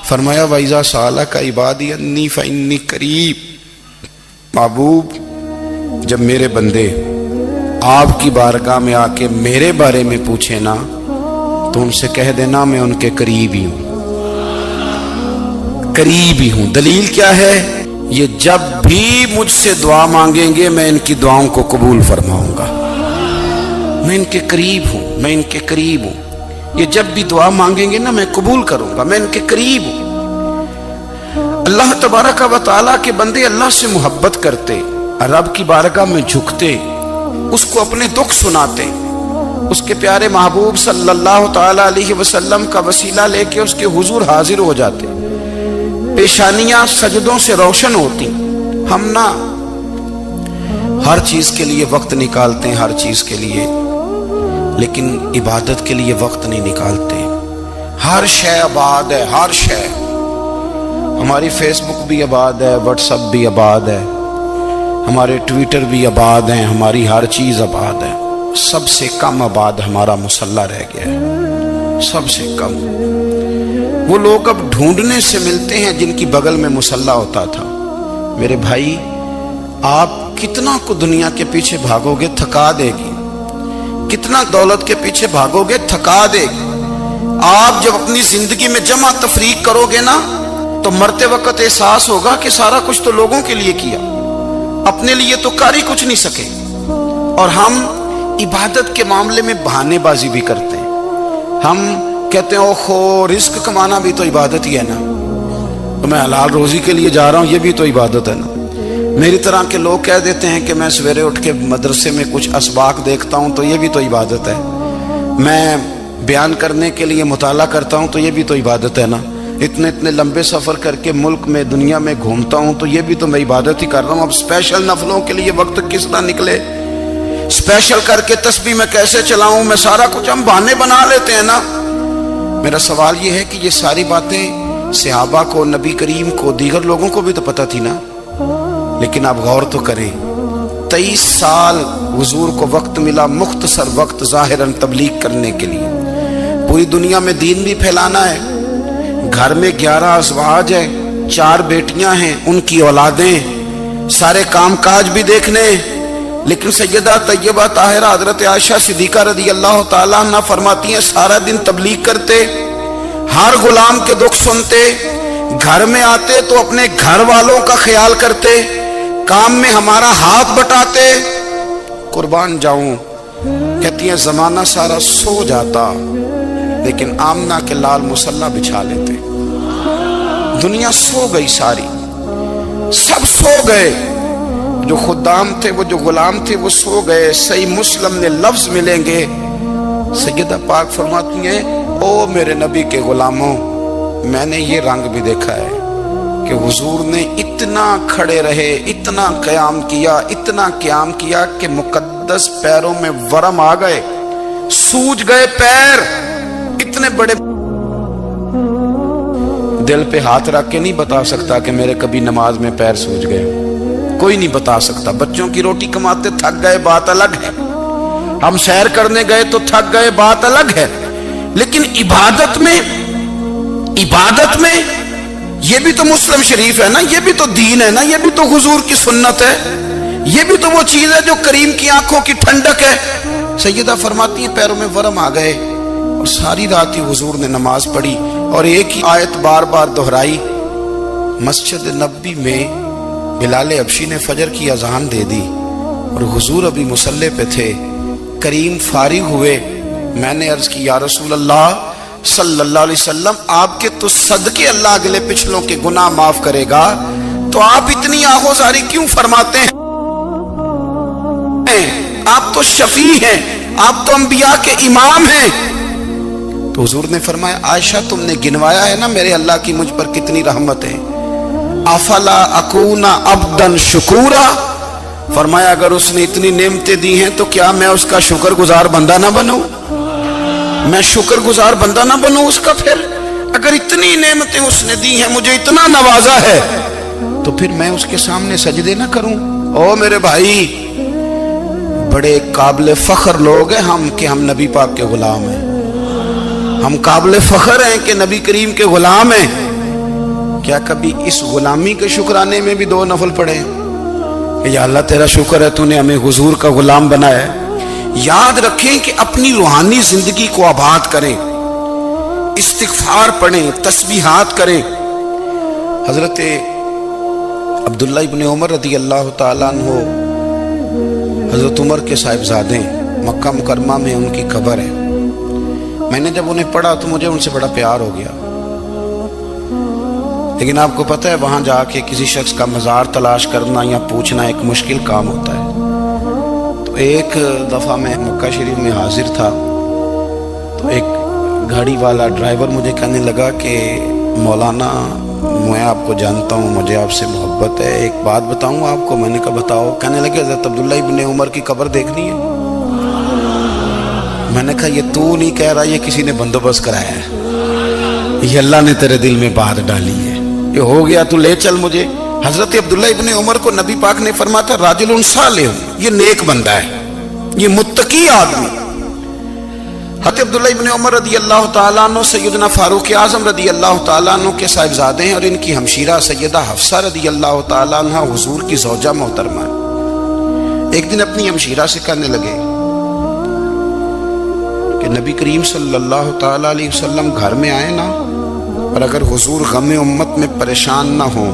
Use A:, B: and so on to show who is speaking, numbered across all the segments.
A: فرمایا وَإِذَا سَأَلَكَ عِبَادِي أَنِّي فَإِنِّي قَرِيب، محبوب جب میرے بندے آپ کی بارگاہ میں آ کے میرے بارے میں پوچھے نا تو ان سے کہہ دینا میں ان کے قریب ہی ہوں، قریب ہی ہوں۔ دلیل کیا ہے؟ یہ جب بھی مجھ سے دعا مانگیں گے میں ان کی دعاؤں کو قبول فرماؤں گا، میں ان کے قریب ہوں، میں ان کے قریب ہوں۔ یہ جب بھی دعا مانگیں گے نا میں قبول کروں گا، میں ان کے قریب ہوں۔ اللہ تبارک و تعالیٰ کے بندے اللہ سے محبت کرتے، رب کی بارگاہ میں جھکتے، اس کو اپنے دکھ سناتے، اس کے پیارے محبوب صلی اللہ تعالیٰ علیہ وسلم کا وسیلہ لے کے اس کے حضور حاضر ہو جاتے، پیشانیاں سجدوں سے روشن ہوتی۔ ہم نا ہر چیز کے لیے وقت نکالتے ہیں، ہر چیز کے لیے، لیکن عبادت کے لیے وقت نہیں نکالتے۔ ہر شے آباد ہے، ہر شے، ہماری فیس بک بھی آباد ہے، واٹس ایپ بھی آباد ہے، ہمارے ٹویٹر بھی آباد ہیں، ہماری ہر چیز آباد ہے۔ سب سے کم آباد ہمارا مصلی رہ گیا ہے، سب سے کم۔ وہ لوگ اب ڈھونڈنے سے ملتے ہیں جن کی بغل میں مصلی ہوتا تھا۔ میرے بھائی آپ کتنا کو دنیا کے پیچھے بھاگو گے تھکا دے گی، کتنا دولت کے پیچھے بھاگو گے تھکا دے گی۔ آپ جب اپنی زندگی میں جمع تفریق کرو گے نا تو مرتے وقت احساس ہوگا کہ سارا کچھ تو لوگوں کے لیے کیا، اپنے لیے تو کر ہی کچھ نہیں سکے۔ اور ہم عبادت کے معاملے میں بہانے بازی بھی کرتے ہیں۔ ہم کہتے ہیں اوہو رزق کمانا بھی تو عبادت ہی ہے نا، تو میں حلال روزی کے لیے جا رہا ہوں، یہ بھی تو عبادت ہے نا۔ میری طرح کے لوگ کہہ دیتے ہیں کہ میں سویرے اٹھ کے مدرسے میں کچھ اسباق دیکھتا ہوں تو یہ بھی تو عبادت ہے، میں بیان کرنے کے لیے مطالعہ کرتا ہوں تو یہ بھی تو عبادت ہے نا، اتنے لمبے سفر کر کے ملک میں دنیا میں گھومتا ہوں تو یہ بھی تو میں عبادت ہی کر رہا ہوں۔ اب اسپیشل نفلوں کے لیے وقت کس طرح نکلے، اسپیشل کر کے تسبیح میں کیسے چلاؤں، میں سارا کچھ ہم بہانے بنا لیتے ہیں نا۔ میرا سوال یہ ہے کہ یہ ساری باتیں صحابہ کو، نبی کریم کو، دیگر لوگوں کو بھی تو پتہ تھی نا، لیکن آپ غور تو کریں 23 سال حضور کو وقت ملا، مختصر وقت ظاہراً تبلیغ کرنے کے لیے، پوری دنیا میں دین بھی پھیلانا ہے۔ گھر میں 11 ازواج ہیں، 4 بیٹیاں ہیں، ان کی اولادیں، سارے کام کاج بھی دیکھنے، لیکن سیدہ طیبہ طاہرہ حضرت عائشہ صدیقہ رضی اللہ تعالیٰ عنہ فرماتی ہیں سارا دن تبلیغ کرتے، ہر غلام کے دکھ سنتے، گھر میں آتے تو اپنے گھر والوں کا خیال کرتے، کام میں ہمارا ہاتھ بٹاتے۔ قربان جاؤں، کہتی ہیں زمانہ سارا سو جاتا لیکن آمنہ کے لال مصلی بچھا لیتے۔ دنیا سو گئی، ساری سب سو گئے، جو خدام تھے، وہ جو غلام تھے وہ سو گئے۔ صحیح مسلم میں لفظ ملیں گے، سیدہ پاک فرماتی ہیں او میرے نبی کے غلاموں، میں نے یہ رنگ بھی دیکھا ہے کہ حضور نے اتنا کھڑے رہے، اتنا قیام کیا، اتنا قیام کیا کہ مقدس پیروں میں ورم آ گئے، سوج گئے پیر، اتنے بڑے۔ دل پہ ہاتھ رکھ کے نہیں بتا سکتا کہ میرے کبھی نماز میں پیر سوج گئے، کوئی نہیں بتا سکتا۔ بچوں کی روٹی کماتے تھک گئے بات الگ ہے، ہم سیر کرنے گئے تو تھک گئے بات الگ ہے، لیکن عبادت میں یہ بھی تو مسلم شریف ہے نا، یہ بھی تو دین ہے نا، یہ بھی تو حضور کی سنت ہے، یہ بھی تو وہ چیز ہے جو کریم کی آنکھوں کی ٹھنڈک ہے۔ سیدہ فرماتی ہیں پیروں میں ورم آ گئے، اور ساری رات ہی حضور نے نماز پڑھی اور ایک ہی آیت بار بار دہرائی۔ مسجد نبوی میں بلال حبشی نے فجر کی اذان دے دی اور حضور ابھی مصلی پہ تھے، کریم فارغ ہوئے، میں نے عرض کی یا رسول اللہ صلی اللہ علیہ وسلم آپ کے تو صدقے اللہ اگلے پچھلوں کے گناہ معاف کرے گا، تو آپ اتنی آہوزاری کیوں فرماتے ہیں؟ آپ تو شفیع ہیں، آپ تو انبیاء کے امام ہیں۔ تو حضور نے فرمایا عائشہ تم نے گنوایا ہے نا میرے اللہ کی مجھ پر کتنی رحمت ہے، افلا اکون عبدا شکورا، فرمایا اگر اس نے اتنی نعمتیں دی ہیں تو کیا میں اس کا شکر گزار بندہ نہ بنوں، میں شکر گزار بندہ نہ بنوں اس کا؟ پھر اگر اتنی نعمتیں اس نے دی ہیں، مجھے اتنا نوازا ہے، تو پھر میں اس کے سامنے سجدے نہ کروں؟ او میرے بھائی، بڑے قابل فخر لوگ ہیں ہم کہ ہم نبی پاک کے غلام ہیں، ہم قابل فخر ہیں کہ نبی کریم کے غلام ہیں، کیا کبھی اس غلامی کے شکرانے میں بھی 2 نفل پڑھے کہ یا اللہ تیرا شکر ہے تو نے ہمیں حضور کا غلام بنایا ہے؟ یاد رکھیں کہ اپنی روحانی زندگی کو آباد کریں، استغفار پڑھیں، تسبیحات کریں۔ حضرت عبداللہ ابن عمر رضی اللہ تعالیٰ عنہ حضرت عمر کے صاحبزادے، مکہ مکرمہ میں ان کی قبر ہے۔ میں نے جب انہیں پڑھا تو مجھے ان سے بڑا پیار ہو گیا، لیکن آپ کو پتہ ہے وہاں جا کے کسی شخص کا مزار تلاش کرنا یا پوچھنا ایک مشکل کام ہوتا ہے۔ تو ایک دفعہ میں مکہ شریف میں حاضر تھا تو ایک گاڑی والا ڈرائیور مجھے کہنے لگا کہ مولانا میں آپ کو جانتا ہوں، مجھے آپ سے محبت ہے، ایک بات بتاؤں آپ کو؟ میں نے کہا بتاؤ۔ کہنے لگے حضرت عبداللہ ابن عمر کی قبر دیکھنی ہے۔ میں نے کہا یہ تو نہیں کہہ رہا، یہ کسی نے بندوبست کرایا ہے، یہ اللہ نے تیرے دل میں بات ڈالی ہے، یہ ہو گیا تو لے چل مجھے۔ حضرت عبداللہ ابن عمر کو نبی پاک نے فرمایا تھا راجل صالح، یہ نیک بندہ ہے، یہ متقی آدمی۔ حضرت عبداللہ ابن عمر رضی اللہ تعالیٰ عنہ سیدنا فاروق اعظم رضی اللہ تعالیٰ عنہ کے صاحبزادے ہیں، اور ان کی ہمشیرہ سیدہ حفصہ رضی اللہ تعالیٰ عنہ حضور کی زوجہ محترمہ۔ ایک دن اپنی ہمشیرہ سے کہنے لگے کہ نبی کریم صلی اللہ تعالیٰ علیہ وسلم گھر میں آئے نا، اور اگر حضور غم امت میں پریشان نہ ہوں،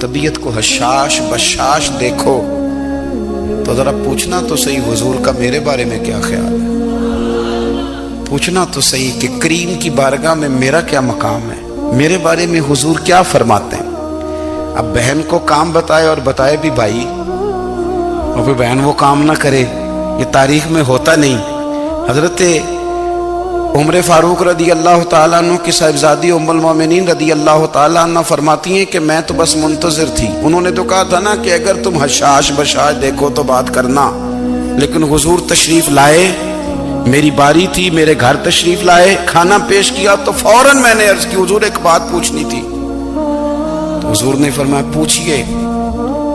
A: طبیعت کو حشاش بشاش دیکھو تو ذرا پوچھنا تو صحیح حضور کا میرے بارے میں کیا خیال ہے، پوچھنا تو صحیح کہ کریم کی بارگاہ میں میرا کیا مقام ہے، میرے بارے میں حضور کیا فرماتے ہیں۔ اب بہن کو کام بتائے اور بتائے بھی بھائی، اور پھر بہن وہ کام نہ کرے، یہ تاریخ میں ہوتا نہیں۔ حضرت عمر فاروق رضی اللہ تعالیٰ عنہ کی صاحبزادی ام المومنین رضی اللہ تعالیٰ عنہ فرماتی ہیں کہ میں تو بس منتظر تھی، انہوں نے تو کہا تھا نا کہ اگر تم حشاش بشاش دیکھو تو بات کرنا، لیکن حضور تشریف لائے، میری باری تھی، میرے گھر تشریف لائے، کھانا پیش کیا تو فوراً میں نے عرض کی حضور ایک بات پوچھنی تھی۔ تو حضور نے فرمایا پوچھئے۔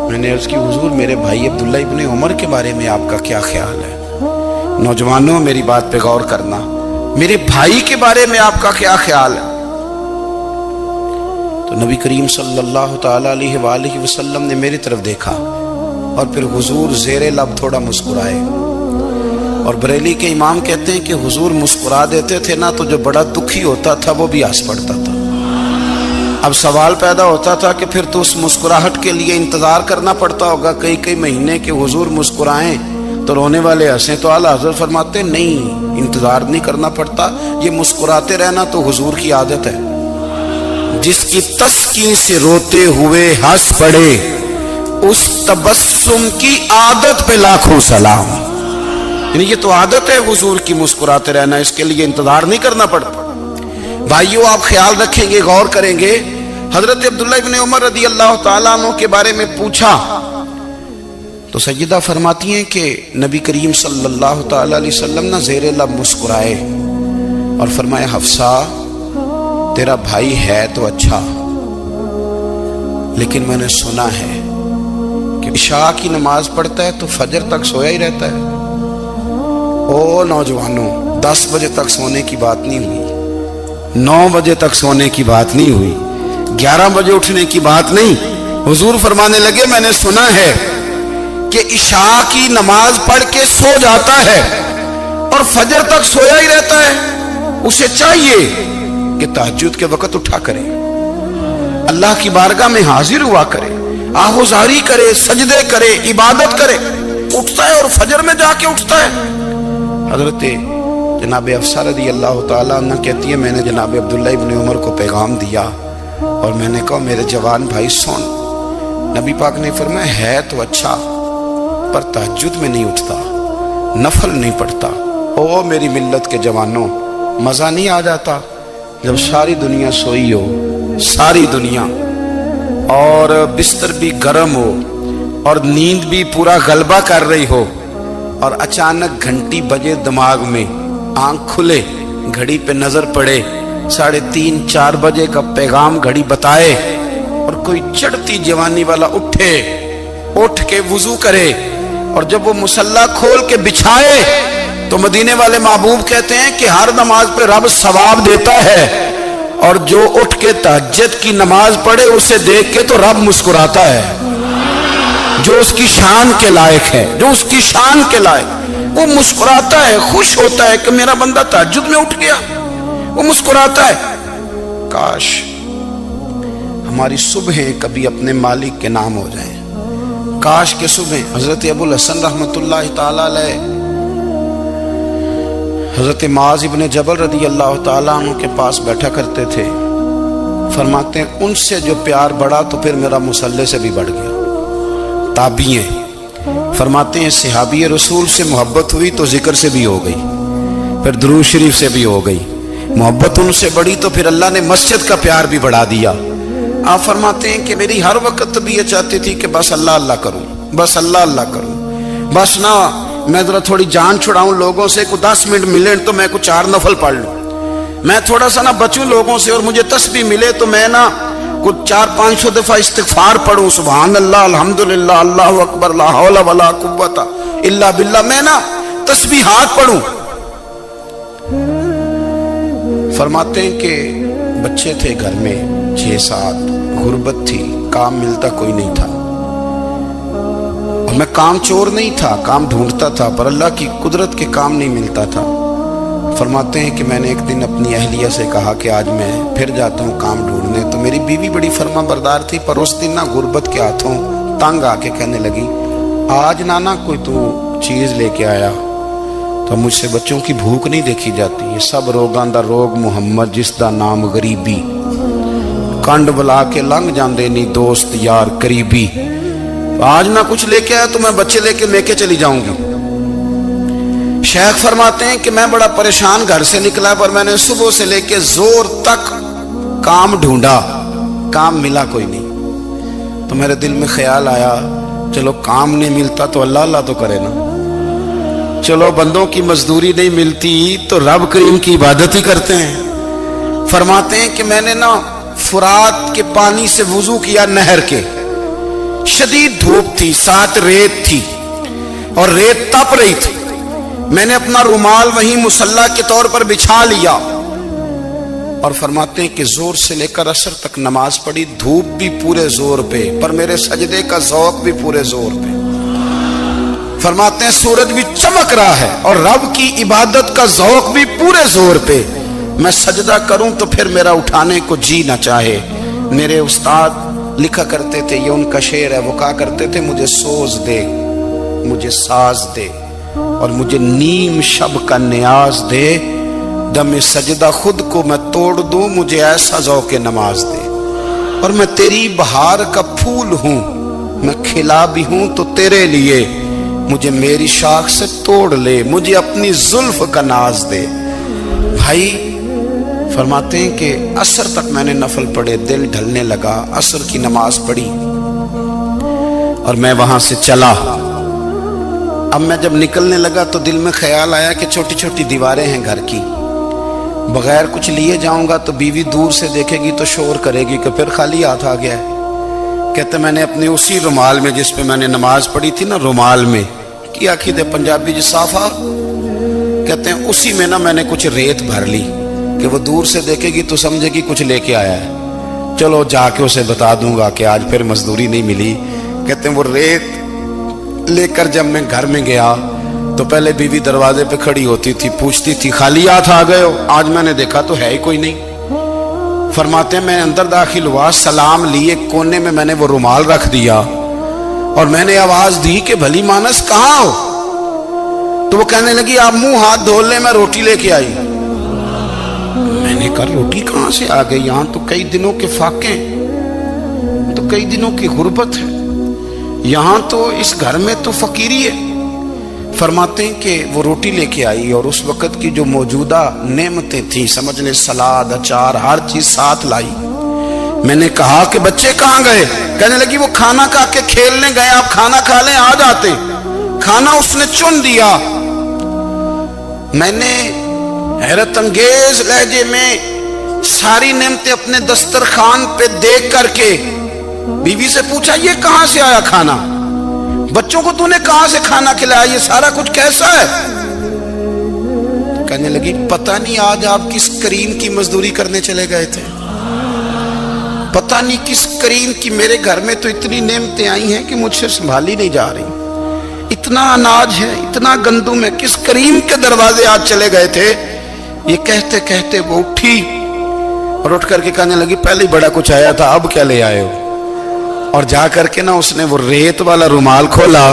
A: میں نے عرض کی حضور میرے بھائی عبداللہ ابن عمر کے بارے میں آپ کا کیا خیال ہے؟ نوجوانوں میری بات پہ غور کرنا، میرے بھائی کے بارے میں آپ کا کیا خیال ہے؟ تو نبی کریم صلی اللہ تعالیٰ علیہ وآلہ وسلم نے میری طرف دیکھا اور پھر حضور زیر لب تھوڑا مسکرائے، اور بریلی کے امام کہتے ہیں کہ حضور مسکرا دیتے تھے نا تو جو بڑا دکھی ہوتا تھا وہ بھی ہنس پڑتا تھا۔ اب سوال پیدا ہوتا تھا کہ پھر تو اس مسکراہٹ کے لیے انتظار کرنا پڑتا ہوگا کئی مہینے کہ حضور مسکرائیں تو رونے والے ہنسیں، تو اعلیٰ حضرت فرماتے نہیں، انتظار نہیں کرنا پڑتا، یہ مسکراتے رہنا تو حضور کی عادت ہے۔ جس کی تسکین سے روتے ہوئے ہنس پڑے اس تبسم کی عادت پہ لاکھوں سلام۔ یعنی یہ تو عادت ہے حضور کی مسکراتے رہنا، اس کے لیے انتظار نہیں کرنا پڑتا۔ بھائیو آپ خیال رکھیں گے، غور کریں گے، حضرت عبداللہ ابن عمر رضی اللہ تعالیٰ عنہ کے بارے میں پوچھا تو سیدہ فرماتی ہیں کہ نبی کریم صلی اللہ تعالیٰ علیہ وسلم نہ زیر لب مسکرائے اور فرمایا حفصہ تیرا بھائی ہے تو اچھا، لیکن میں نے سنا ہے کہ عشاء کی نماز پڑھتا ہے تو فجر تک سویا ہی رہتا ہے۔ او نوجوانوں، 10 بجے تک سونے کی بات نہیں ہوئی، 9 بجے تک سونے کی بات نہیں ہوئی، 11 بجے اٹھنے کی بات نہیں۔ حضور فرمانے لگے میں نے سنا ہے کہ عشاء کی نماز پڑھ کے سو جاتا ہے اور فجر تک سویا ہی رہتا ہے، اسے چاہیے کہ تہجد کے وقت اٹھا کرے، اللہ کی بارگاہ میں حاضر ہوا کرے، آہوزاری کرے، سجدے کرے، عبادت کرے، اٹھتا ہے اور فجر میں جا کے اٹھتا ہے۔ حضرت جناب حفصہ رضی اللہ تعالیٰ عنہ کہتی ہے میں نے جناب عبداللہ ابن عمر کو پیغام دیا اور میں نے کہا میرے جوان بھائی سن، نبی پاک نے فرمایا ہے تو اچھا پر تہجد میں نہیں اٹھتا، نفل نہیں پڑھتا۔ او میری ملت کے جوانوں، مزہ نہیں آ جاتا جب ساری دنیا سوئی ہو، ساری دنیا، اور بستر بھی گرم ہو اور نیند بھی پورا غلبہ کر رہی ہو، اور اچانک گھنٹی بجے دماغ میں، آنکھ کھلے، گھڑی پہ نظر پڑے، 3:30 4 بجے کا پیغام گھڑی بتائے، اور کوئی چڑھتی جوانی والا اٹھ کے وضو کرے، اور جب وہ مصلی کھول کے بچھائے تو مدینے والے محبوب کہتے ہیں کہ ہر نماز پہ رب ثواب دیتا ہے، اور جو اٹھ کے تہجد کی نماز پڑھے اسے دیکھ کے تو رب مسکراتا ہے، جو اس کی شان کے لائق ہے، جو اس کی شان کے لائق، وہ مسکراتا ہے، خوش ہوتا ہے کہ میرا بندہ تہجد میں اٹھ گیا، وہ مسکراتا ہے۔ کاش ہماری صبحیں کبھی اپنے مالک کے نام ہو جائیں، کاش کے صبح۔ حضرت ابو الحسن رحمت اللہ تعالیٰ علیہ حضرت معاذ ابن جبل رضی اللہ تعالیٰ عنہ کے پاس بیٹھا کرتے تھے، فرماتے ہیں ان سے جو پیار بڑھا تو پھر میرا مصلی سے بھی بڑھ گیا۔ تابعی ہیں، فرماتے ہیں صحابی رسول سے محبت ہوئی تو ذکر سے بھی ہو گئی، پھر درود شریف سے بھی ہو گئی، محبت ان سے بڑھی تو پھر اللہ نے مسجد کا پیار بھی بڑھا دیا۔ آپ فرماتے ہیں کہ میری ہر وقت بھی یہ چاہتی تھی کہ بس اللہ اللہ کروں، بس اللہ اللہ کروں، بس نہ میں ذرا تھوڑی جان چھڑاؤں لوگوں سے، کو 10 منٹ ملے تو میں کچھ 4 نفل پڑھ لوں، میں تھوڑا سا نہ بچوں لوگوں سے، اور مجھے تسبیح ملے تو میں نہ کچھ 400-500 دفعہ استغفار پڑھوں، سبحان اللہ، الحمدللہ، اللہ اکبر، لا حول ولا قوت الا باللہ، میں نہ تسبیحات پڑھوں۔ فرماتے ہیں کہ بچے تھے گھر میں 6-7، غربت تھی، کام ملتا کوئی نہیں تھا، اور میں کام چور نہیں تھا، کام ڈھونڈتا تھا، پر اللہ کی قدرت کے کام نہیں ملتا تھا۔ فرماتے ہیں کہ میں نے ایک دن اپنی اہلیہ سے کہا کہ آج میں پھر جاتا ہوں کام ڈھونڈنے، تو میری بیوی بڑی فرما بردار تھی، پر اس دن نہ غربت کے ہاتھوں تنگ آ کے کہنے لگی آج نانا کوئی تو چیز لے کے آیا، تو مجھ سے بچوں کی بھوک نہیں دیکھی جاتی، یہ سب روگاں دا روگ محمد جس دا نام غریبی، کنڈ بلا کے لنگ جاندے نہیں دوست یار قریبی، آج نہ کچھ لے کے آیا تو میں بچے لے کے چلی جاؤں گی۔ شیخ فرماتے ہیں کہ میں بڑا پریشان گھر سے نکلا، پر میں نے صبح سے لے کے زور تک کام ڈھونڈا، کام ملا کوئی نہیں، تو میرے دل میں خیال آیا چلو کام نہیں ملتا تو اللہ اللہ تو کرے نا، چلو بندوں کی مزدوری نہیں ملتی تو رب کریم کی عبادت ہی کرتے ہیں۔ فرماتے ہیں کہ میں نے نا فرات کے پانی سے وضو کیا، نہر کے، شدید دھوپ تھی، ساتھ ریت تھی اور ریت تپ رہی تھی، میں نے اپنا رومال وہیں مصلی کے طور پر بچھا لیا، اور فرماتے ہیں کہ زور سے لے کر عصر تک نماز پڑھی، دھوپ بھی پورے زور پہ، پر میرے سجدے کا ذوق بھی پورے زور پہ۔ فرماتے ہیں سورج بھی چمک رہا ہے اور رب کی عبادت کا ذوق بھی پورے زور پہ، میں سجدہ کروں تو پھر میرا اٹھانے کو جی نہ چاہے۔ میرے استاد لکھا کرتے تھے، یہ ان کا شعر ہے، وہ کہا کرتے تھے مجھے سوز دے، مجھے ساز دے، اور مجھے نیم شب کا نیاز دے، دم سجدہ خود کو میں توڑ دوں، مجھے ایسا ذوق نماز دے، اور میں تیری بہار کا پھول ہوں، میں کھلا بھی ہوں تو تیرے لیے، مجھے میری شاخ سے توڑ لے، مجھے اپنی زلف کا ناز دے۔ بھائی فرماتے ہیں کہ عصر تک میں نے نفل پڑھے، دل ڈھلنے لگا، عصر کی نماز پڑھی اور میں وہاں سے چلا۔ اب میں جب نکلنے لگا تو دل میں خیال آیا کہ چھوٹی چھوٹی دیواریں ہیں گھر کی، بغیر کچھ لیے جاؤں گا تو بیوی دور سے دیکھے گی تو شور کرے گی کہ پھر خالی ہاتھ آ گیا ہے۔ کہتے میں نے اپنے اسی رومال میں جس پہ میں نے نماز پڑھی تھی نا، رومال میں کی آخی دے پنجابی جسافہ کہتے ہیں، اسی میں نا میں نے کچھ ریت بھر لی کہ وہ دور سے دیکھے گی تو سمجھے گی کچھ لے کے آیا ہے، چلو جا کے اسے بتا دوں گا کہ آج پھر مزدوری نہیں ملی۔ کہتے ہیں وہ ریت لے کر جب میں گھر میں گیا تو پہلے بیوی دروازے پہ کھڑی ہوتی تھی، پوچھتی تھی خالی ہاتھ آ گئے ہو؟ آج میں نے دیکھا تو ہے ہی کوئی نہیں۔ فرماتے ہیں میں اندر داخل ہوا، سلام لیے، کونے میں میں نے وہ رومال رکھ دیا اور میں نے آواز دی کہ بھلی مانس کہاں ہو؟ تو وہ کہنے لگی آپ منہ ہاتھ دھو لیں، میں روٹی لے کے آئی۔ میں نے کہا روٹی کہاں سے آ گئی؟ یہاں تو کئی دنوں کے فاقے، تو کئی دنوں کی غربت ہے، یہاں تو اس گھر میں تو فقیری ہے۔ فرماتے ہیں کہ وہ روٹی لے کے آئی اور اس وقت کی جو موجودہ نعمتیں تھیں، سمجھ لیں سلاد، اچار، ہر چیز ساتھ لائی۔ میں نے کہا کہ بچے کہاں گئے؟ کہنے لگی وہ کھانا کھا کے کھیلنے گئے، آپ کھانا کھا لیں آ جاتے۔ کھانا اس نے چن دیا۔ میں نے حیرت انگیز لہجے میں ساری نعمتیں اپنے دسترخوان پہ دیکھ کر کے بیوی سے پوچھا یہ کہاں سے آیا کھانا؟ بچوں کو تو نے کہاں سے کھانا کھلایا؟ یہ سارا کچھ کیسا ہے؟ کہنے لگی پتہ نہیں آج آپ کس کریم کی مزدوری کرنے چلے گئے تھے، پتہ نہیں کس کریم کی، میرے گھر میں تو اتنی نعمتیں آئی ہیں کہ مجھ سے سنبھالی نہیں جا رہی، اتنا اناج ہے، اتنا گندم ہے، کس کریم کے دروازے آج چلے گئے تھے۔ یہ کہتے کہتے وہ اٹھی اور اٹھ کر کے کہنے لگی پہلے بڑا کچھ آیا تھا، اب کیا لے آئے ہو؟ اور جا کر کے نا اس نے وہ ریت والا رومال کھولا،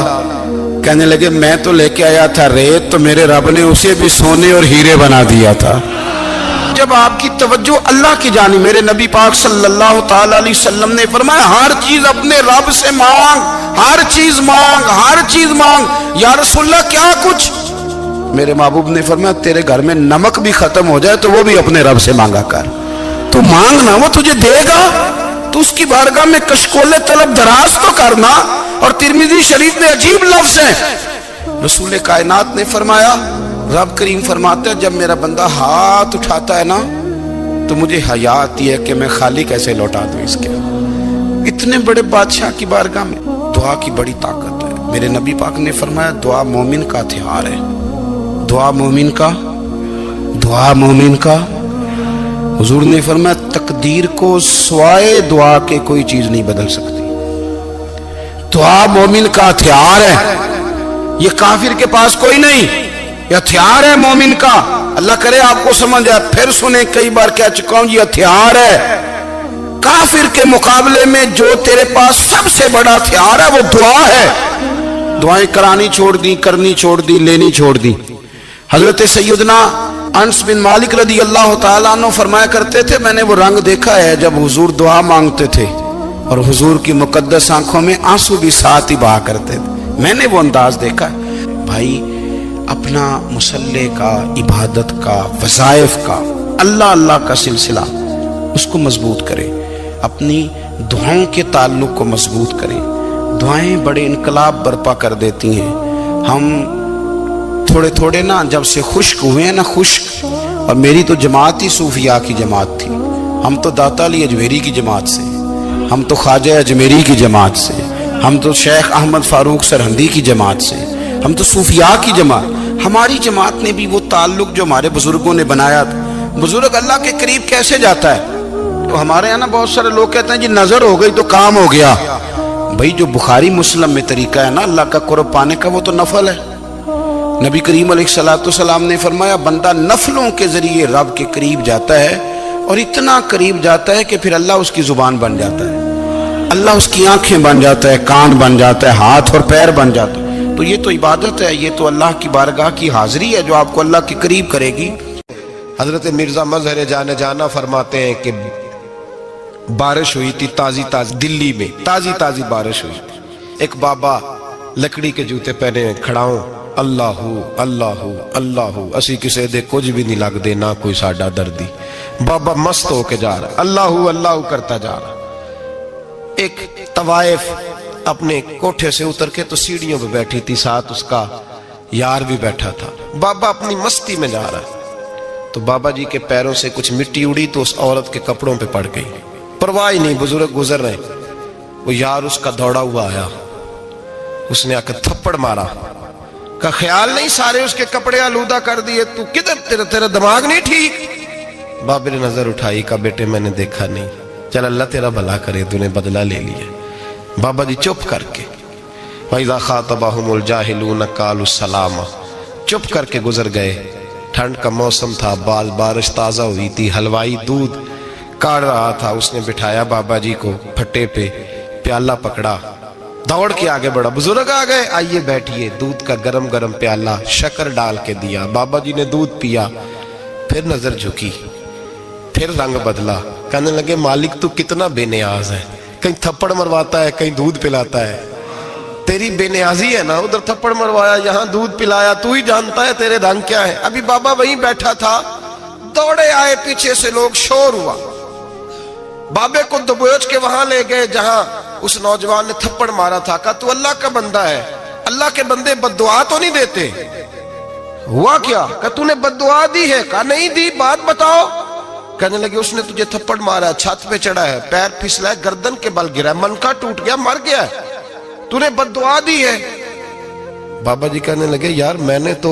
A: کہنے لگے میں تو لے کے آیا تھا ریت، تو میرے رب نے اسے بھی سونے اور ہیرے بنا دیا تھا۔ جب آپ کی توجہ اللہ کی جانب، میرے نبی پاک صلی اللہ تعالی علیہ وسلم نے فرمایا ہر چیز اپنے رب سے مانگ، ہر چیز مانگ، ہر چیز مانگ۔ یا رسول اللہ کیا کچھ؟ میرے محبوب نے فرمایا تیرے گھر میں نمک بھی ختم ہو جائے تو وہ بھی اپنے رب سے مانگا کر، تو مانگنا وہ تجھے دے گا، تو اس کی بارگاہ میں کشکول طلب دراز تو کرنا۔ اور ترمذی شریف میں عجیب لفظ ہے، رسول کائنات نے فرمایا، رب کریم فرماتا ہے جب میرا بندہ ہاتھ اٹھاتا ہے نا تو مجھے حیا آتی ہے کہ میں خالی کیسے لوٹا دوں اس کے۔ اتنے بڑے بادشاہ کی بارگاہ میں دعا کی بڑی طاقت ہے۔ میرے نبی پاک نے فرمایا دعا مومن کا ہتھیار ہے، دعا مومن کا، دعا مومن کا۔ حضور نے فرمایا تقدیر کو سوائے دعا کے کوئی چیز نہیں بدل سکتی، دعا مومن کا ہتھیار ہے، یہ کافر کے پاس کوئی نہیں، یہ ہتھیار ہے مومن کا۔ اللہ کرے آپ کو سمجھ آئے، پھر سنیں، کئی بار کہہ چکا ہوں یہ ہتھیار ہے۔ کافر کے مقابلے میں جو تیرے پاس سب سے بڑا ہتھیار ہے وہ دعا ہے۔ دعائیں کرانی چھوڑ دی، کرنی چھوڑ دی، لینی چھوڑ دی۔ حضرت سیدنا انس بن مالک رضی اللہ تعالیٰ عنہ فرمایا کرتے تھے میں نے وہ رنگ دیکھا ہے جب حضور دعا مانگتے تھے اور حضور کی مقدس آنکھوں میں آنسو بھی ساتھ ہی بہا کرتے تھے، میں نے وہ انداز دیکھا ہے۔ بھائی اپنا مصلی کا، عبادت کا، وظائف کا، اللہ اللہ کا سلسلہ اس کو مضبوط کریں، اپنی دعاؤں کے تعلق کو مضبوط کریں۔ دعائیں بڑے انقلاب برپا کر دیتی ہیں۔ ہم تھوڑے تھوڑے نا جب سے خشک ہوئے ہیں نا، خشک، اور میری تو جماعت ہی صوفیاء کی جماعت تھی، ہم تو داتا علی اجمیری کی جماعت سے، ہم تو خواجہ اجمیری کی جماعت سے، ہم تو شیخ احمد فاروق سرہندی کی جماعت سے، ہم تو صوفیاء کی جماعت۔ ہماری جماعت نے بھی وہ تعلق جو ہمارے بزرگوں نے بنایا تھا۔ بزرگ اللہ کے قریب کیسے جاتا ہے؟ تو ہمارے یہاں نا بہت سارے لوگ کہتے ہیں جی نظر ہو گئی تو کام ہو گیا۔ بھائی جو بخاری مسلم میں طریقہ ہے نا اللہ کا قرب پانے کا، وہ تو نفل ہے۔ نبی کریم علیہ السلام نے فرمایا بندہ نفلوں کے ذریعے رب کے قریب جاتا ہے، اور اتنا قریب جاتا ہے کہ پھر اللہ اس کی زبان بن جاتا ہے، اللہ اس کی آنکھیں بن جاتا ہے، کان بن جاتا ہے، ہاتھ اور پیر بن جاتا ہے۔ تو یہ تو عبادت ہے، یہ تو اللہ کی بارگاہ کی حاضری ہے جو آپ کو اللہ کے قریب کرے گی۔
B: حضرت مرزا مظہر جانا فرماتے ہیں کہ بارش ہوئی تھی تازی تازی، دلی میں تازی تازی بارش ہوئی تھی، ایک بابا لکڑی کے جوتے پہنے کھڑا ہوں، اللہ اللہ اللہ اسی کسے دے کچھ بھی نہیں لگ دے نہ کوئی ساڈا دردی۔ بابا مست ہو کے جا رہا، اللہ اللہ کرتا جا رہا۔ ایک طوائف اپنے کوٹھے سے اتر کے تو سیڑھیوں پہ بیٹھی تھی، ساتھ اس کا یار بھی بیٹھا تھا۔ بابا اپنی مستی میں جا رہا ہے تو بابا جی کے پیروں سے کچھ مٹی اڑی تو اس عورت کے کپڑوں پہ پڑ گئی، پرواہ نہیں، بزرگ گزر رہے، وہ یار اس کا دوڑا ہوا آیا، اس نے آ کے تھپڑ مارا، کا خیال نہیں سارے اس کے کپڑے آلودہ کر دیے، تو کدھر، تیرا دماغ نہیں ٹھیک؟ بابے نے نظر اٹھائی، کہا بیٹے میں نے دیکھا نہیں، چل اللہ تیرا بھلا کرے، تو نے بدلہ لے لیا۔ بابا جی چپ کر کے وَإِذَا خَاطَبَهُمُ الْجَاهِلُونَ قَالُوا السَّلَامَ، چپ کر کے گزر گئے۔ ٹھنڈ کا موسم تھا، بارش تازہ ہوئی تھی، حلوائی دودھ کاڑ رہا تھا، اس نے بٹھایا بابا جی کو پھٹے پہ، پیالہ پکڑا، دوڑ کے آگے بڑھا، بزرگ آ گئے، آئیے بیٹھیے، دودھ کا گرم گرم پیالہ شکر ڈال کے دیا، بابا جی نے دودھ پیا، پھر نظر جھکی، پھر رنگ بدلا، کہنے لگے مالک تو کتنا بے نیاز ہے، کہیں تھپڑ مرواتا ہے، کہیں دودھ پلاتا ہے، تیری بے نیازی ہے نا، ادھر تھپڑ مروایا، یہاں دودھ پلایا، تو ہی جانتا ہے تیرے رنگ کیا ہے۔ ابھی بابا وہیں بیٹھا تھا، دوڑے آئے پیچھے سے لوگ، شور ہوا، بابے کو دبوچ کے وہاں لے گئے جہاں اس نوجوان نے تھپڑ مارا تھا، کہا تو اللہ کا بندہ ہے، اللہ کے بندے بد دعا تو نہیں دیتے؟ ہوا کیا؟ کہا تو نے بد دعا دی ہے؟ کہا نہیں دی، بات بتاؤ۔ کہنے لگے اس نے تجھے تھپڑ مارا، چھت پہ چڑھا ہے، پیر پھسلا ہے، گردن کے بل گرا ہے، منکا ٹوٹ گیا، مر گیا ہے، تو نے بد دعا دی ہے۔ بابا جی کہنے لگے یار میں نے تو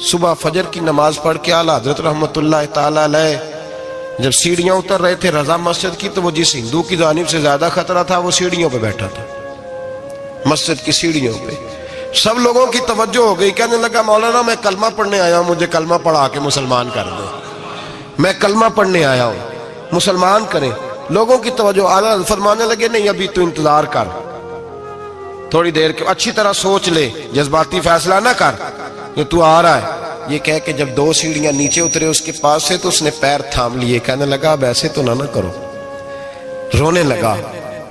B: صبح فجر کی نماز پڑھ کے اعلیٰ حضرت رحمت اللہ تعالیٰ علیہ جب سیڑھیاں اتر رہے تھے رضا مسجد کی، تو وہ جس ہندو کی جانب سے زیادہ خطرہ تھا وہ سیڑھیوں پہ بیٹھا تھا، مسجد کی سیڑھیوں پہ۔ سب لوگوں کی توجہ ہو گئی، کہنے لگا مولانا میں کلمہ پڑھنے آیا ہوں، مجھے کلمہ پڑھا کے مسلمان کر دیں، میں کلمہ پڑھنے آیا ہوں، مسلمان کریں۔ لوگوں کی توجہ، اعلیٰ فرمانے لگے نہیں ابھی تو انتظار کر، تھوڑی دیر کے اچھی طرح سوچ لے، جذباتی فیصلہ نہ کر کہ تو آ رہا ہے۔ یہ کہہ کے جب 2 سیڑھیاں نیچے اترے اس کے پاس سے، تو اس نے پیر تھام لیے، کہنے لگا اب ایسے تو نہ کرو، رونے لگا۔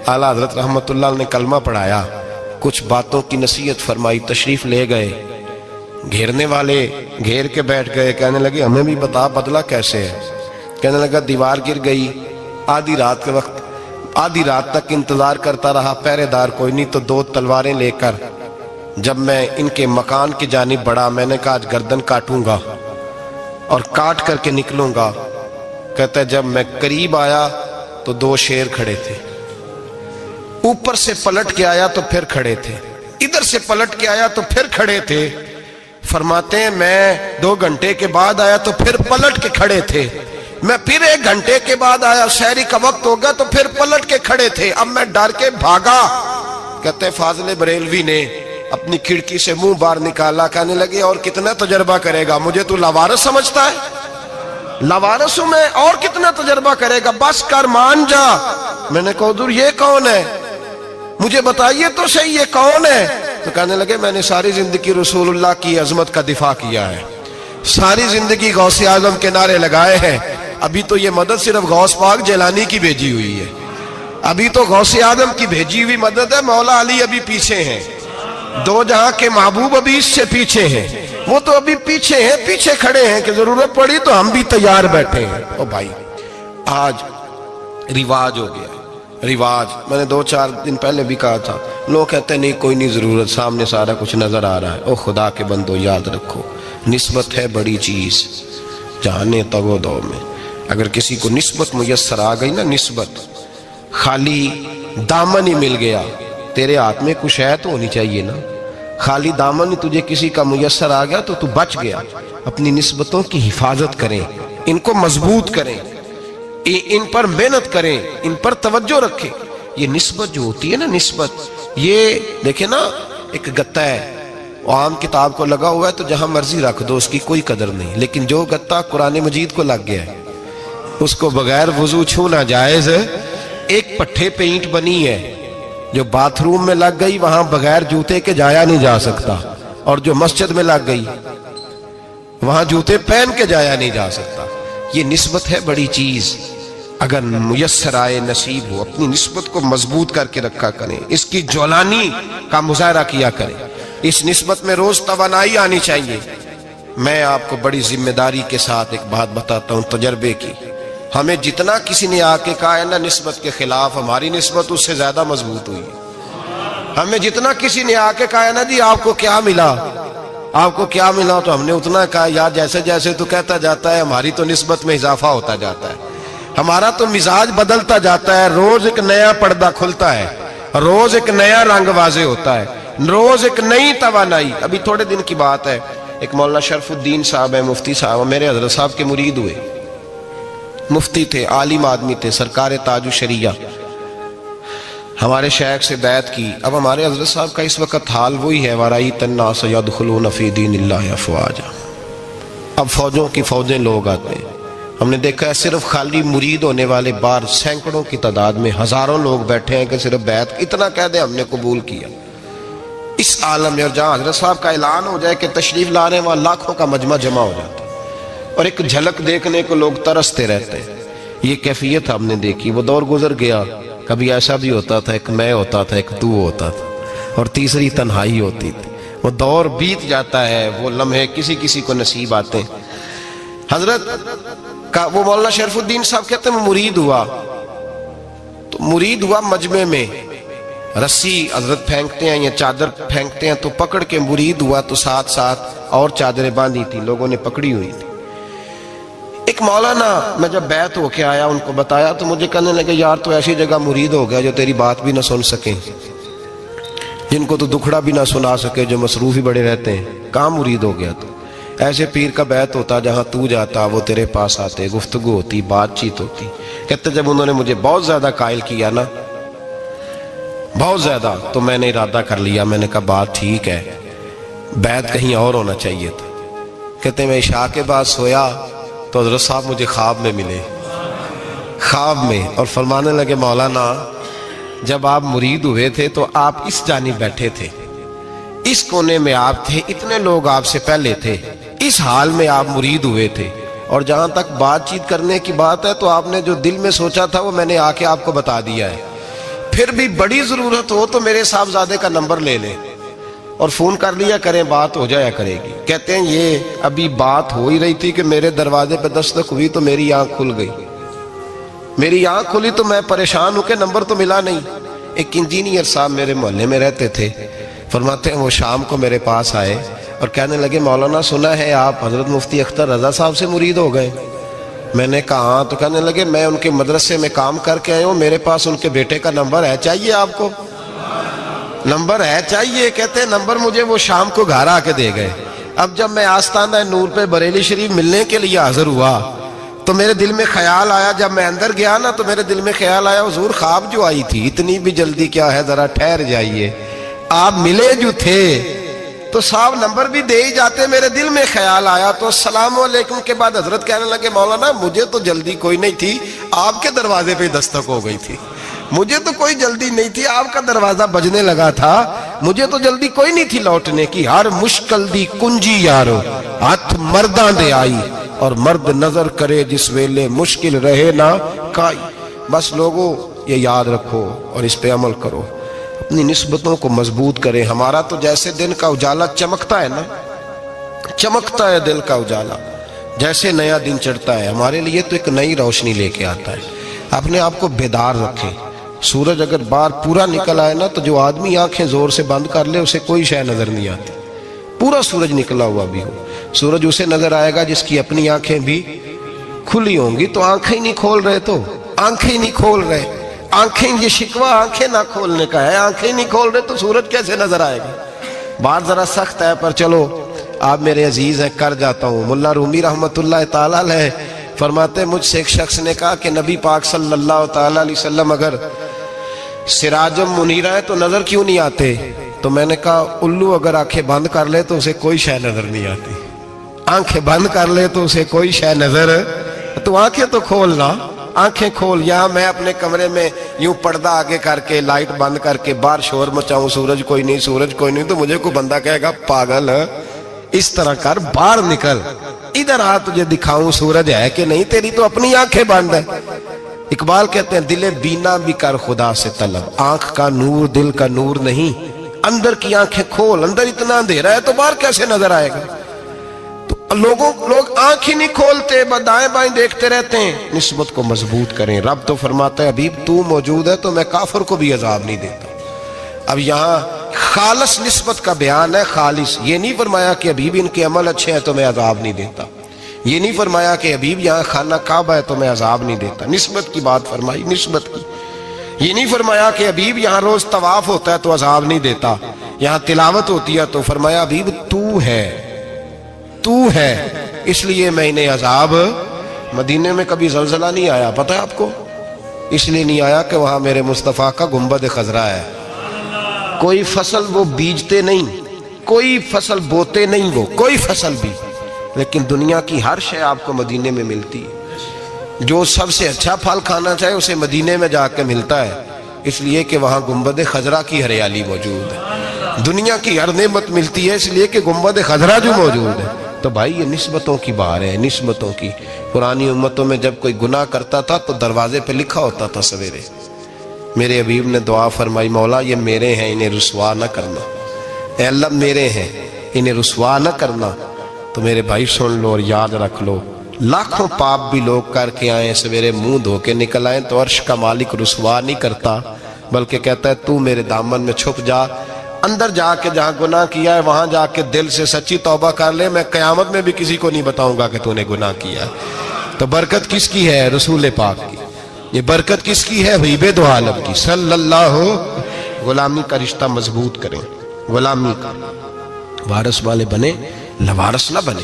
B: اعلیٰ حضرت رحمت اللہ نے کلمہ پڑھایا، کچھ باتوں کی نصیحت فرمائی، تشریف لے گئے۔ گھیرنے والے گھیر کے بیٹھ گئے، کہنے لگے ہمیں بھی بتا بدلہ کیسے ہے۔ کہنے لگا دیوار گر گئی، آدھی رات کے وقت، آدھی رات تک انتظار کرتا رہا، پہرے دار کوئی نہیں، تو 2 تلواریں لے کر جب میں ان کے مکان کی جانب بڑھا، میں نے کہا آج گردن کاٹوں گا اور کاٹ کر کے نکلوں گا۔ کہتا ہے جب میں قریب آیا تو 2 شیر کھڑے تھے، اوپر سے پلٹ کے آیا تو پھر کھڑے تھے، ادھر سے پلٹ کے آیا تو پھر کھڑے تھے۔ فرماتے ہیں میں 2 گھنٹے کے بعد آیا تو پھر پلٹ کے کھڑے تھے، میں پھر 1 گھنٹے کے بعد آیا، شہری کا وقت ہو گیا تو پھر پلٹ کے کھڑے تھے، اب میں ڈر کے بھاگا۔ کہتے ہیں فاضل بریلوی نے اپنی کھڑکی سے منہ باہر نکالا، کہنے لگے اور کتنا تجربہ کرے گا، مجھے تو لاوارث سمجھتا ہے، لاوارث ہوں میں، اور کتنا تجربہ کرے گا، بس کر مان جا۔ میں نے کہا حضور یہ کون ہے، مجھے بتائیے تو صحیح یہ کون ہے۔ تو کہنے لگے میں نے ساری زندگی رسول اللہ کی عظمت کا دفاع کیا ہے، ساری زندگی غوث اعظم کے نعرے لگائے ہیں، ابھی تو یہ مدد صرف غوث پاک جیلانی کی بھیجی ہوئی ہے، ابھی تو غوث اعظم کی بھیجی ہوئی مدد ہے، مولا علی ابھی پیچھے ہیں، 2 جہاں کے محبوب ابھی اس سے پیچھے ہیں، وہ تو ابھی پیچھے ہیں، پیچھے کھڑے ہیں کہ ضرورت پڑی تو ہم بھی تیار بیٹھے ہیں۔ او بھائی آج رواج ہو گیا، رواج، میں نے 2-4 دن پہلے بھی کہا تھا، لوگ کہتے ہیں نہیں کوئی نہیں ضرورت، سامنے سارا کچھ نظر آ رہا ہے۔ او خدا کے بندو یاد رکھو، نسبت ہے بڑی چیز، جانے تگو دو میں، اگر کسی کو نسبت میسر آ گئی نا، نسبت، خالی دامن ہی مل گیا، تیرے ہاتھ میں کچھ ہے تو ہونی چاہیے نا، خالی دامن ہی تجھے کسی کا میسر آ گیا تو تو بچ گیا۔ اپنی نسبتوں کی حفاظت کریں، ان کو مضبوط کریں، ان پر محنت کریں، ان پر توجہ رکھیں۔ یہ نسبت جو ہوتی ہے نا، نسبت، یہ دیکھیں نا، ایک گتا ہے وہ عام کتاب کو لگا ہوا ہے تو جہاں مرضی رکھ دو، اس کی کوئی قدر نہیں، لیکن جو گتا قرآن مجید کو لگ گیا ہے اس کو بغیر وضو چھونا جائز ہے۔ ایک پٹھے پہ اینٹ بنی ہے، جو باتھ روم میں لگ گئی وہاں بغیر جوتے کے جایا نہیں جا سکتا، اور جو مسجد میں لگ گئی وہاں جوتے پہن کے جایا نہیں جا سکتا۔ یہ نسبت ہے بڑی چیز، اگر میسر آئے نصیب ہو، اپنی نسبت کو مضبوط کر کے رکھا کریں، اس کی جولانی کا مظاہرہ کیا کریں، اس نسبت میں روز توانائی آنی چاہیے۔ میں آپ کو بڑی ذمہ داری کے ساتھ ایک بات بتاتا ہوں تجربے کی، ہمیں جتنا کسی نے آ کے کہا ہے نا نسبت کے خلاف، ہماری نسبت اس سے زیادہ مضبوط ہوئی ہے۔ ہمیں جتنا کسی نے آ کے کہا ہے نا جی آپ کو کیا ملا، آپ کو کیا ملا، تو ہم نے اتنا کہا یار جیسے جیسے تو کہتا جاتا ہے ہماری تو نسبت میں اضافہ ہوتا جاتا ہے، ہمارا تو مزاج بدلتا جاتا ہے، روز ایک نیا پردہ کھلتا ہے، روز ایک نیا رنگ واضح ہوتا ہے، روز ایک نئی توانائی۔ ابھی تھوڑے دن کی بات ہے، ایک مولانا شرف الدین صاحب ہے، مفتی صاحب، میرے حضرت صاحب کے مرید ہوئے، مفتی تھے، عالم آدمی تھے، سرکار تاج الشریعہ، ہمارے شیخ سے بیعت کی۔ اب ہمارے حضرت صاحب کا اس وقت حال وہی ہے، وَرَأَيْتَ النَّاسَ يَدْخُلُونَ فِي دِينِ اللَّهِ أَفْوَاجًا، اب فوجوں کی فوجیں لوگ آتے ہیں۔ ہم نے دیکھا ہے صرف خالی مرید ہونے والے بار سینکڑوں کی تعداد میں ہزاروں لوگ بیٹھے ہیں کہ صرف بیعت اتنا کہہ دیں ہم نے قبول کیا۔ اس عالم میں، اور جہاں حضرت صاحب کا اعلان ہو جائے کہ تشریف لا رہے ہیں، وہاں لاکھوں کا مجمع جمع ہو جاتا ہے، اور ایک جھلک دیکھنے کو لوگ ترستے رہتے ہیں۔ یہ کیفیت ہم نے دیکھی، وہ دور گزر گیا، کبھی ایسا بھی ہوتا تھا ایک میں ہوتا تھا، ایک تو ہوتا تھا، اور تیسری تنہائی ہوتی تھی۔ وہ دور بیت جاتا ہے، وہ لمحے کسی کسی کو نصیب آتے ہیں۔ حضرت کا وہ مولانا شرف الدین صاحب کہتے ہیں میں مرید ہوا، تو مرید ہوا مجمع میں، رسی حضرت پھینکتے ہیں یا چادر پھینکتے ہیں تو پکڑ کے مرید ہوا، تو ساتھ ساتھ اور چادریں باندھی تھی، لوگوں نے پکڑی ہوئی تھی۔ ایک مولانا، میں جب بیعت ہو کے آیا ان کو بتایا تو مجھے کہنے لگے یار تو ایسی جگہ مرید ہو گیا جو تیری بات بھی نہ سن سکیں، جن کو تو دکھڑا بھی نہ سنا سکے، جو مصروف ہی بڑے رہتے ہیں، کہاں مرید ہو گیا تو؟ ایسے پیر کا بیت ہوتا جہاں تو جاتا وہ تیرے پاس آتے, گفتگو ہوتی, بات چیت ہوتی. کہتے جب انہوں نے مجھے بہت زیادہ قائل کیا نا, بہت زیادہ, تو میں نے ارادہ کر لیا, میں نے کہا بات ٹھیک ہے, بیت کہیں اور ہونا چاہیے تھا. کہتے میں عشاء کے بعد سویا تو حضرت صاحب مجھے خواب میں ملے, خواب میں, اور فرمانے لگے مولانا جب آپ مرید ہوئے تھے تو آپ اس جانب بیٹھے تھے, اس کونے میں آپ تھے, اتنے لوگ آپ سے پہلے تھے, اس حال میں آپ مرید ہوئے تھے, اور جہاں تک بات چیت کرنے کی بات ہے تو آپ نے جو دل میں سوچا تھا وہ میں نے آ کے آپ کو بتا دیا ہے. پھر بھی بڑی ضرورت ہو تو میرے صاحبزادے کا نمبر لے لیں اور فون کر لیا کریں, بات ہو جایا کرے گی. کہتے ہیں یہ ابھی بات ہو ہی رہی تھی کہ میرے دروازے پہ دستک ہوئی تو میری آنکھ کھل گئی, میری آنکھ کھلی تو میں پریشان ہوں کہ نمبر تو ملا نہیں. ایک انجینئر صاحب میرے محلے میں رہتے تھے, فرماتے ہیں وہ شام کو میرے پاس آئے اور کہنے لگے مولانا سنا ہے آپ حضرت مفتی اختر رضا صاحب سے مرید ہو گئے. میں نے کہا ہاں. تو کہنے لگے میں ان کے مدرسے میں کام کر کے آئے ہوں, میرے پاس ان کے بیٹے کا نمبر ہے, چاہیے آپ کو؟ نمبر ہے چاہیے. کہتے ہیں نمبر مجھے وہ شام کو گھر آ کے دے گئے. اب جب میں آستانہ نور پہ بریلی شریف ملنے کے لیے حاضر ہوا تو میرے دل میں خیال آیا, جب میں اندر گیا نا تو میرے دل میں خیال آیا حضور خواب جو آئی تھی اتنی بھی جلدی کیا ہے, ذرا ٹھہر جائیے, آپ ملے جو تھے تو صاحب نمبر بھی دے ہی جاتے. میرے دل میں خیال آیا تو السلام علیکم کے بعد حضرت کہنے لگے مولانا مجھے تو جلدی کوئی نہیں تھی, آپ کے دروازے پہ دستک ہو گئی تھی, مجھے تو کوئی جلدی نہیں تھی, آپ کا دروازہ بجنے لگا تھا, مجھے تو جلدی کوئی نہیں تھی لوٹنے کی. ہر مشکل دی کنجی یارو ہاتھ مرداں دے آئی, اور مرد نظر کرے جس ویلے مشکل رہے نہ کائی. بس لوگوں یہ یاد رکھو اور اس پہ عمل کرو, اپنی نسبتوں کو مضبوط کریں. ہمارا تو جیسے دن کا اجالا چمکتا ہے نا, چمکتا ہے دل کا اجالا, جیسے نیا دن چڑھتا ہے ہمارے لیے تو ایک نئی روشنی لے کے آتا ہے. اپنے آپ کو بیدار رکھیں. سورج اگر باہر پورا نکل آئے نا تو جو آدمی آنکھیں زور سے بند کر لے اسے کوئی شے نظر نہیں آتی. پورا سورج نکلا ہوا بھی ہو, سورج اسے نظر آئے گا جس کی اپنی آنکھیں بھی کھلی ہوں گی. تو آنکھیں نہیں کھول رہے, تو آنکھیں نہیں کھول رہے, آنکھیں, یہ شکوہ آنکھیں نہ کھولنے کا ہے, آنکھیں نہیں کھول رہے تو سورج کیسے نظر آئے گا. بات ذرا سخت ہے پر چلو آپ میرے عزیز ہیں, کر جاتا ہوں. ملا رومی رحمت اللہ تعالی علیہ فرماتے مجھ سے ایک شخص نے کہا کہ نبی پاک صلی اللہ تعالی علیہ وسلم اگر سراجم منیرہ ہے تو نظر کیوں نہیں آتے؟ تو میں نے کہا الو اگر آنکھیں بند کر لے تو اسے کوئی شے نظر نہیں آتی, آنکھیں بند کر لے تو اسے کوئی شے نظر, تو آنکھیں تو کھولنا, آنکھیں کھول. یہاں میں اپنے کمرے میں یوں پردہ آگے کر کے لائٹ بند کر کے باہر شور مچاؤں, سورج کوئی نہیں, سورج کوئی نہیں, تو مجھے کوئی بندہ کہے گا پاگل اس طرح کر, باہر نکل, ادھر آ تجھے دکھاؤں سورج ہے کہ نہیں, تیری تو اپنی آنکھیں بند ہے. اقبال کہتے ہیں دل بینا بھی کر خدا سے طلب, آنکھ کا نور دل کا نور نہیں, اندر کی آنکھیں کھول, اندر اتنا اندھیرا ہے تو باہر کیسے نظر آئے گا. تو لوگ آنکھ ہی نہیں کھولتے, دائیں بائیں دیکھتے رہتے ہیں. نسبت کو مضبوط کریں. رب تو فرماتا ہے حبیب تو موجود ہے تو میں کافر کو بھی عذاب نہیں دیتا. اب یہاں خالص نسبت کا بیان ہے, خالص. یہ نہیں فرمایا کہ حبیب ان کے عمل اچھے ہیں تو میں عذاب نہیں دیتا, یہ نہیں فرمایا کہ حبیب یہاں خانہ کعبہ ہے تو میں عذاب نہیں دیتا. نسبت کی بات فرمائی, نسبت کی. یہ نہیں فرمایا کہ حبیب یہاں روز طواف ہوتا ہے تو عذاب نہیں دیتا, یہاں تلاوت ہوتی ہے تو فرمایا حبیب تو ہے, تو ہے, اس لیے میں انہیں عذاب. مدینے میں کبھی زلزلہ نہیں آیا, پتہ ہے آپ کو؟ اس لیے نہیں آیا کہ وہاں میرے مصطفیٰ کا گنبد خضرا ہے. کوئی فصل وہ بیجتے نہیں, کوئی فصل بوتے نہیں, وہ کوئی فصل بھی, لیکن دنیا کی ہر شے آپ کو مدینے میں ملتی ہے. جو سب سے اچھا پھل کھانا چاہے اسے مدینے میں جا کے ملتا ہے, اس لیے کہ وہاں گنبد خضرا کی ہریالی موجود ہے. دنیا کی ہر نعمت ملتی ہے اس لیے کہ گنبد خضرا جو موجود ہے. تو بھائی یہ نسبتوں کی بات ہے, نسبتوں کی. پرانی امتوں میں جب کوئی گناہ کرتا تھا تو دروازے پہ لکھا ہوتا تھا سویرے, میرے حبیب نے دعا فرمائی مولا یہ میرے ہیں انہیں رسوا نہ کرنا, اے اللہ میرے ہیں انہیں رسوا نہ کرنا. تو میرے بھائی سن لو اور یاد رکھ لو, لاکھوں پاپ بھی لوگ کر کے آئیں, سویرے منہ دھو کے نکل آئیں تو عرش کا مالک رسوا نہیں کرتا, بلکہ کہتا ہے تو میرے دامن میں چھپ جا, اندر جا کے جہاں گناہ کیا ہے وہاں جا کے دل سے سچی توبہ کر لے, میں قیامت میں بھی کسی کو نہیں بتاؤں گا کہ تو نے گناہ کیا. تو برکت کس کی ہے؟ رسول پاک کی. یہ برکت کس کی ہے؟ حبیب دو عالم کی صلی اللہ. غلامی کا رشتہ مضبوط کریں, غلامی کا. وارث والے بنے, لوارث نہ بنے.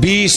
A: 20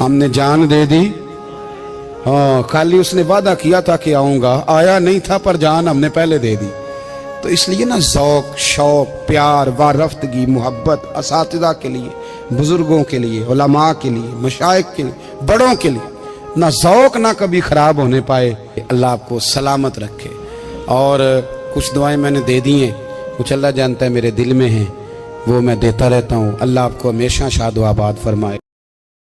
A: ہم نے جان دے دی. ہاں خالی اس نے وعدہ کیا تھا کہ آؤں گا, آیا نہیں تھا پر جان ہم نے پہلے دے دی. تو اس لیے نا ذوق, شوق, پیار, وارفتگی, محبت اساتذہ کے لیے, بزرگوں کے لیے, علماء کے لیے, مشائخ کے لیے, بڑوں کے لیے, نہ ذوق نہ کبھی خراب ہونے پائے. اللہ آپ کو سلامت رکھے. اور کچھ دعائیں میں نے دے دی ہیں, کچھ اللہ جانتا ہے میرے دل میں ہیں, وہ میں دیتا رہتا ہوں. اللہ آپ کو ہمیشہ شاد و آباد فرمائے.